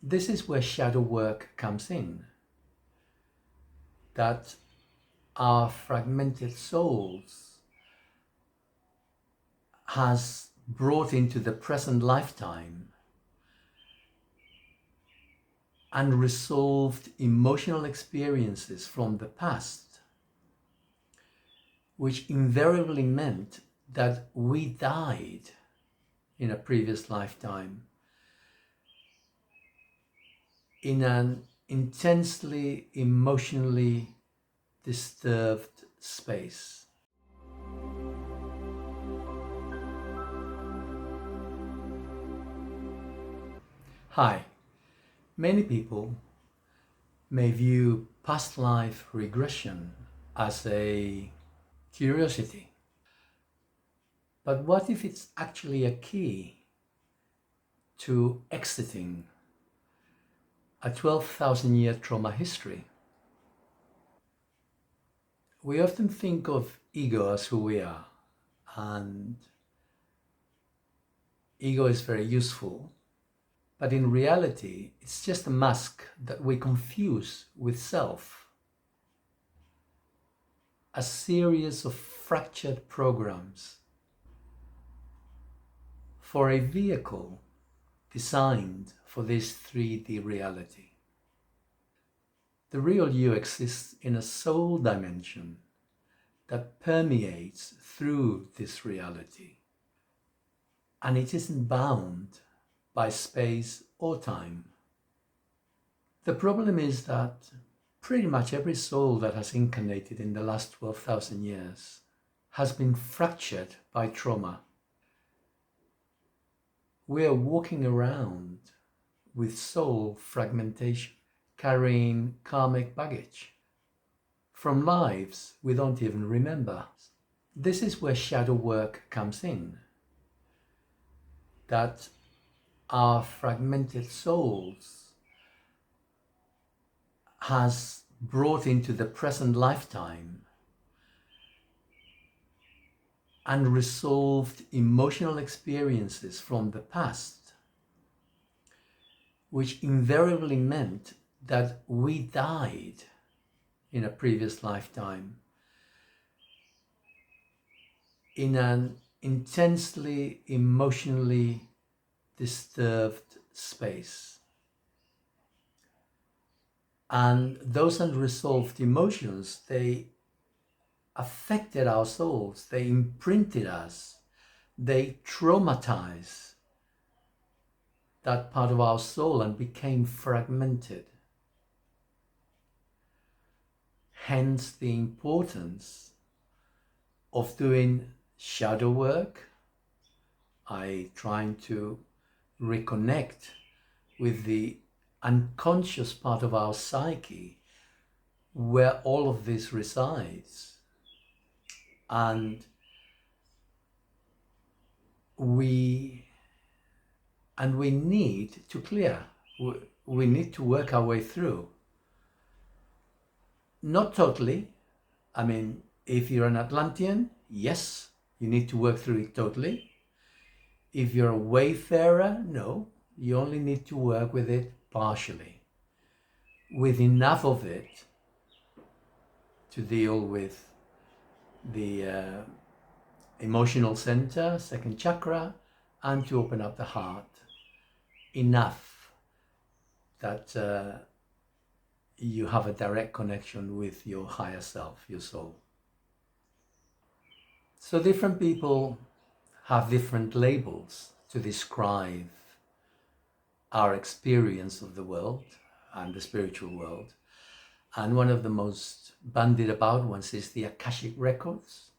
This is where shadow work comes in, that our fragmented souls has brought into the present lifetime unresolved emotional experiences from the past, which invariably meant that we died in a previous lifetime in an intensely emotionally disturbed space. Hi, many people may view past life regression as a curiosity. But what if it's actually a key to exiting a 12,000-year trauma history? We often think of ego as who we are, and ego is very useful, but in reality, it's just a mask that we confuse with self. A series of fractured programs for a vehicle designed for this 3D reality. The real you exists in a soul dimension that permeates through this reality, and it isn't bound by space or time. The problem is that pretty much every soul that has incarnated in the last 12,000 years has been fractured by trauma. We are walking around with soul fragmentation, carrying karmic baggage from lives we don't even remember. This is where shadow work comes in, that our fragmented souls has brought into the present lifetime unresolved emotional experiences from the past, which invariably meant that we died in a previous lifetime in an intensely emotionally disturbed space. And those unresolved emotions, they affected our souls, they imprinted us, they traumatized that part of our soul and became fragmented. Hence the importance of doing shadow work, trying to reconnect with the unconscious part of our psyche where all of this resides. And we need to clear, we need to work our way through. Not totally. I mean, if you're an Atlantean, yes, you need to work through it totally. If you're a Wayfarer, no, you only need to work with it partially, with enough of it to deal with the emotional center, second chakra, and to open up the heart enough that you have a direct connection with your higher self, your soul. So different people have different labels to describe our experience of the world and the spiritual world. And one of the most bandied about ones is the Akashic records.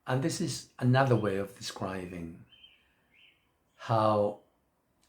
And this is another way of describing how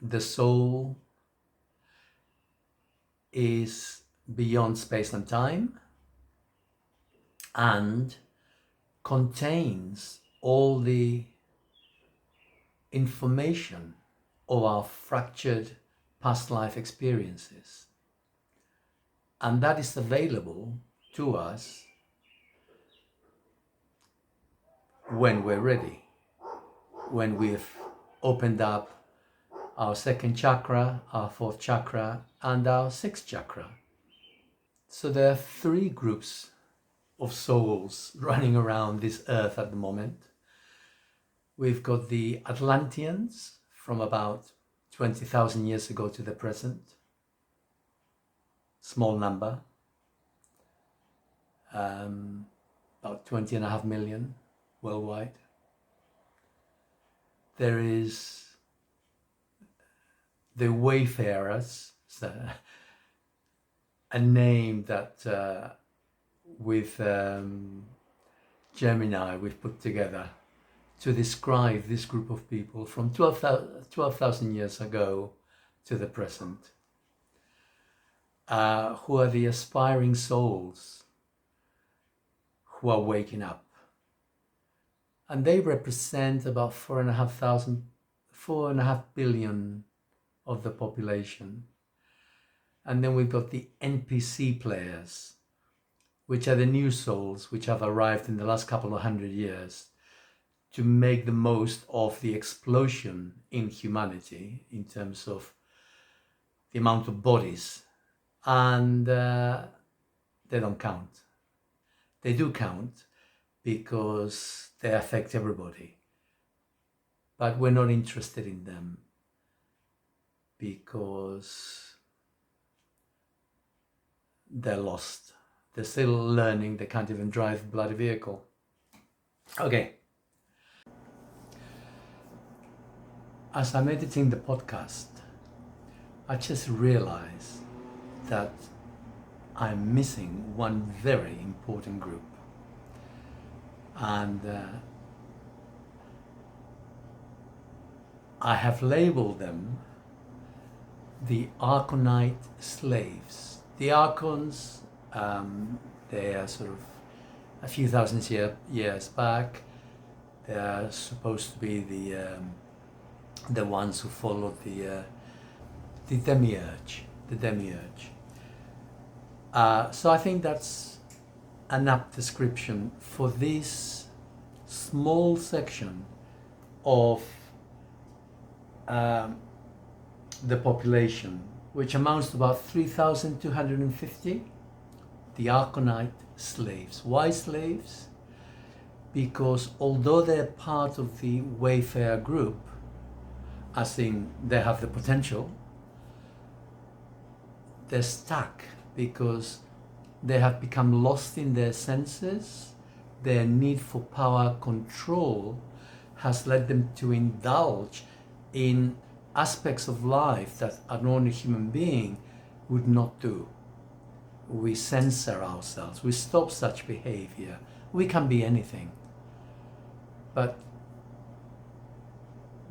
the soul is beyond space and time and contains all the information of our fractured past life experiences. And that is available to us when we're ready, when we've opened up our second chakra, our fourth chakra, and our sixth chakra. So there are three groups of souls running around this earth at the moment. We've got the Atlanteans from about 20,000 years ago to the present. Small number. About 20.5 million worldwide. There is the Wayfarers, a name that with Gemini we've put together to describe this group of people from 12,000 years ago to the present, who are the aspiring souls who are waking up. And they represent about 4.5 billion of the population. And then we've got the NPC players, which are the new souls which have arrived in the last couple of hundred years to make the most of the explosion in humanity in terms of the amount of bodies. And they don't count. They do count because they affect everybody. But we're not interested in them because they're lost. They're still learning. They can't even drive a bloody vehicle. Okay. As I'm editing the podcast, I just realized that I'm missing one very important group. And I have labeled them the Archonite slaves. The Archons, they are sort of a few thousand years back. They are supposed to be the ones who followed the demiurge. So I think that's an apt description for this small section of the population, which amounts to about 3,250, the Archonite slaves. Why slaves? Because although they're part of the Wayfarer group, as in they have the potential, they're stuck because they have become lost in their senses. Their need for power control has led them to indulge in aspects of life that an ordinary human being would not do. We censor ourselves, we stop such behavior. We can be anything. But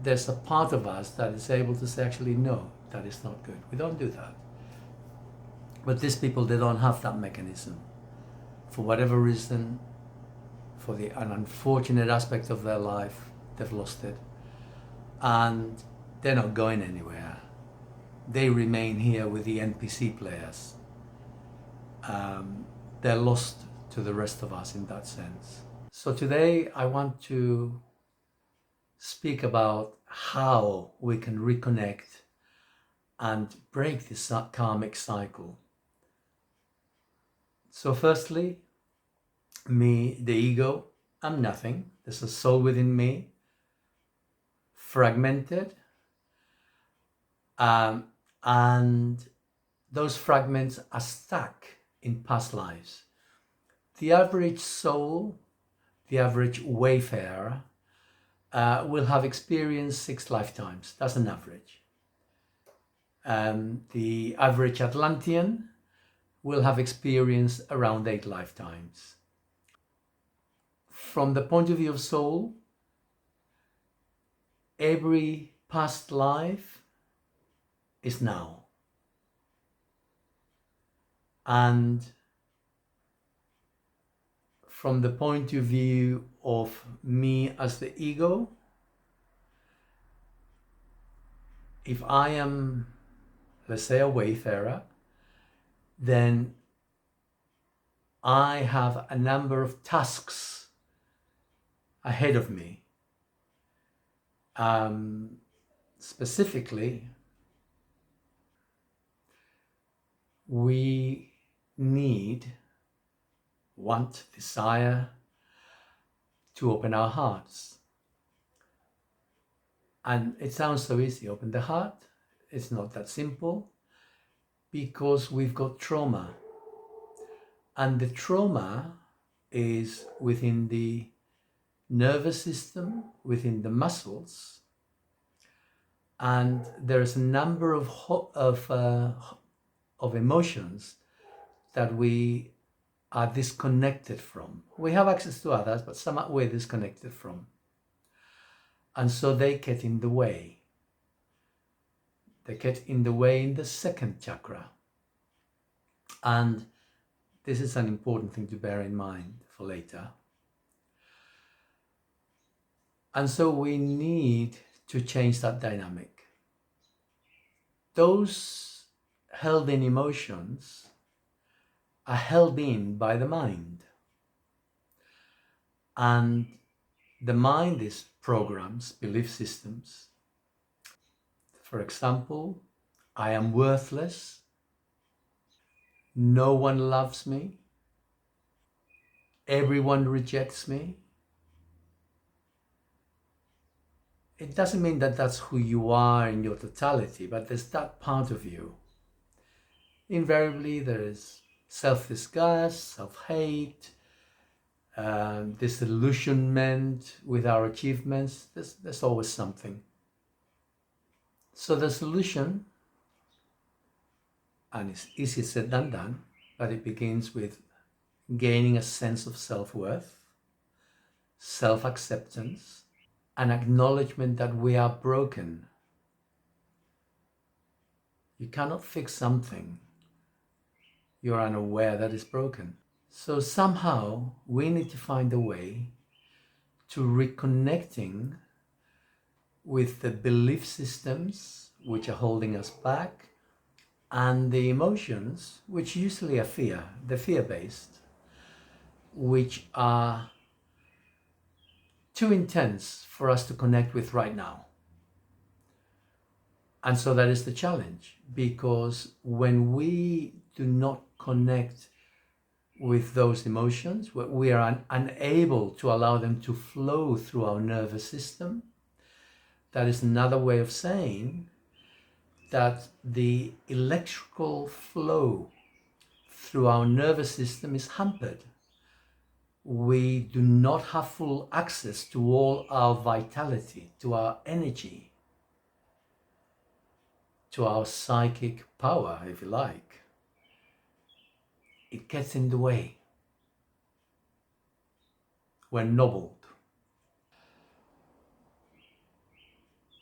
there's a part of us that is able to say, actually, no, that is not good. We don't do that. But these people, they don't have that mechanism. For whatever reason, for an unfortunate aspect of their life, they've lost it. And they're not going anywhere. They remain here with the NPC players. They're lost to the rest of us in that sense. So today I want to speak about how we can reconnect and break this karmic cycle. So firstly, me, the ego, I'm nothing. There's a soul within me, fragmented, and those fragments are stuck in past lives. The average soul, the average wayfarer, will have experienced 6 lifetimes. That's an average. The average Atlantean will have experienced around 8 lifetimes. From the point of view of soul, every past life is now. And from the point of view of me as the ego, if I am, let's say, a wayfarer, then I have a number of tasks ahead of me. specifically, we need, want, desire to open our hearts. And it sounds so easy, open the heart. It's not that simple, because we've got trauma. And the trauma is within the nervous system, within the muscles. And there's a number of emotions that we are disconnected from. We have access to others, but some we're disconnected from. And so they get in the way. They get in the way in the second chakra. And this is an important thing to bear in mind for later. And so we need to change that dynamic. Those held in emotions are held in by the mind. And the mind is programs, belief systems. For example, I am worthless. No one loves me. Everyone rejects me. It doesn't mean that that's who you are in your totality, but there's that part of you. Invariably, there is self-disgust, self-hate, disillusionment with our achievements. There's always something. So the solution, and it's easier said than done, but it begins with gaining a sense of self-worth, self-acceptance, an acknowledgement that we are broken. You cannot fix something you're unaware that is broken. So somehow we need to find a way to reconnecting with the belief systems which are holding us back, and the emotions, which usually are fear, the fear-based, which are too intense for us to connect with right now. And so that is the challenge, because when we do not connect with those emotions, we are unable to allow them to flow through our nervous system. That is another way of saying that the electrical flow through our nervous system is hampered. We do not have full access to all our vitality, to our energy, to our psychic power, if you like. It gets in the way. We're nobbled.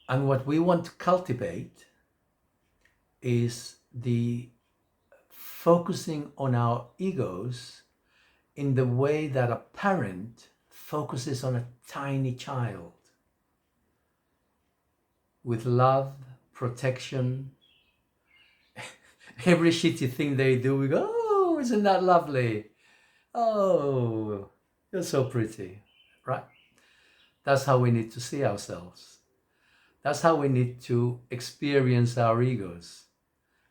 And what we want to cultivate is the focusing on our egos in the way that a parent focuses on a tiny child, with love, protection. Every shitty thing they do, we go, oh, isn't that lovely? Oh, you're so pretty, right? That's how we need to see ourselves. That's how we need to experience our egos,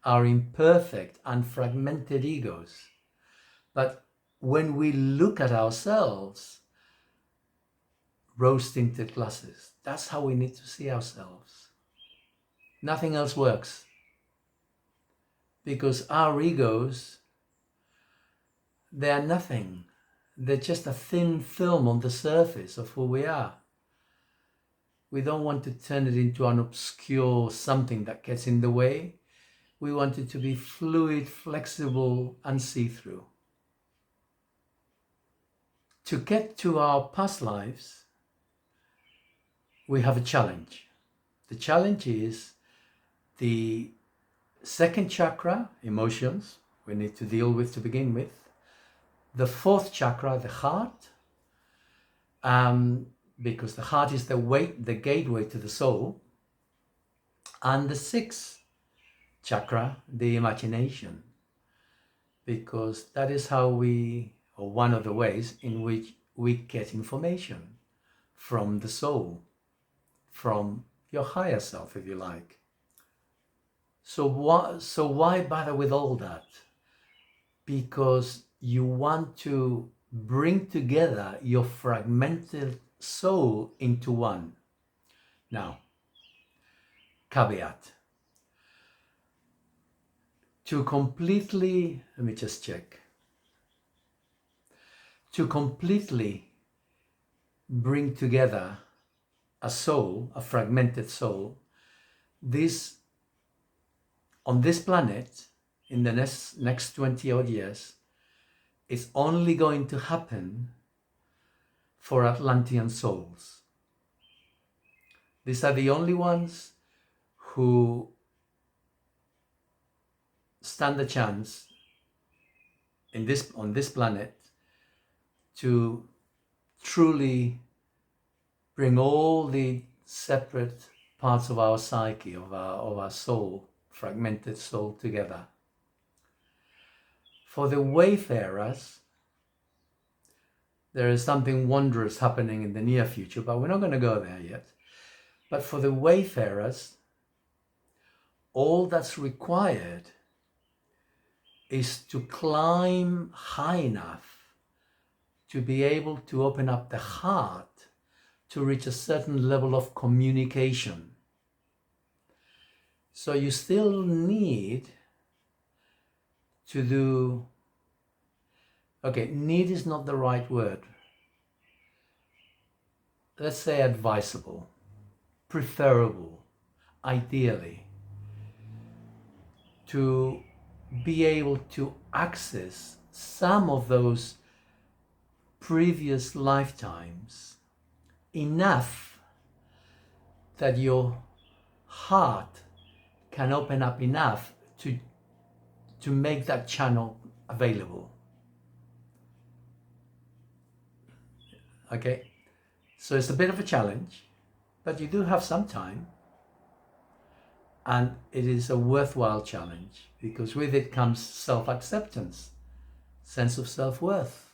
our imperfect and fragmented egos. But when we look at ourselves, rose-tinted glasses, that's how we need to see ourselves. Nothing else works. Because our egos, they are nothing. They're just a thin film on the surface of who we are. We don't want to turn it into an obscure something that gets in the way. We want it to be fluid, flexible, and see-through. To get to our past lives, we have a challenge. The challenge is the second chakra, emotions, we need to deal with to begin with. The fourth chakra, the heart, because the heart is the gateway to the soul. And the sixth chakra, the imagination, because that is how or one of the ways in which we get information from the soul, from your higher self, if you like. So why bother with all that? Because you want to bring together your fragmented soul into one. Now, caveat. To completely, let me just check. To completely bring together a soul, a fragmented soul, on this planet, in the next 20 odd years, it's only going to happen for Atlantean souls. These are the only ones who stand a chance on this planet to truly bring all the separate parts of our psyche, of our soul, fragmented soul, together. For the Wayfarers, there is something wondrous happening in the near future, but we're not going to go there yet. But for the Wayfarers, all that's required is to climb high enough to be able to open up the heart to reach a certain level of communication. So you still need to do, okay, need is not the right word. Let's say advisable, preferable, ideally, to be able to access some of those previous lifetimes enough that your heart can open up enough to make that channel available. Okay, so it's a bit of a challenge, but you do have some time, and it is a worthwhile challenge because with it comes self-acceptance, sense of self-worth,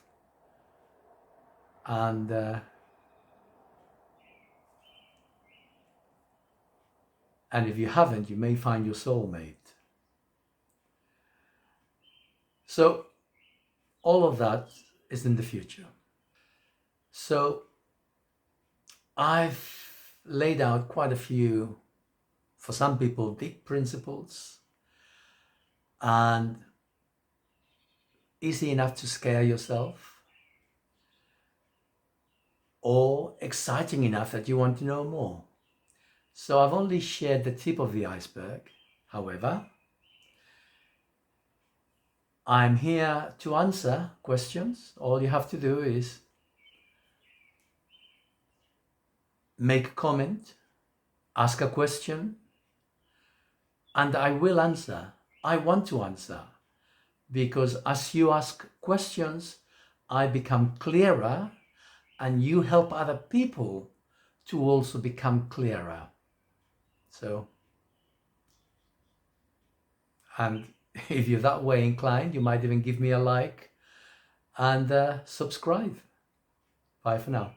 and if you haven't, you may find your soulmate. So all of that is in the future. So I've laid out quite a few, for some people, deep principles, and easy enough to scare yourself, or exciting enough that you want to know more. So I've only shared the tip of the iceberg. However, I'm here to answer questions. All you have to do is make a comment, ask a question, and I will answer. I want to answer, because as you ask questions, I become clearer, and you help other people to also become clearer. So, and if you're that way inclined, you might even give me a like and subscribe. Bye for now.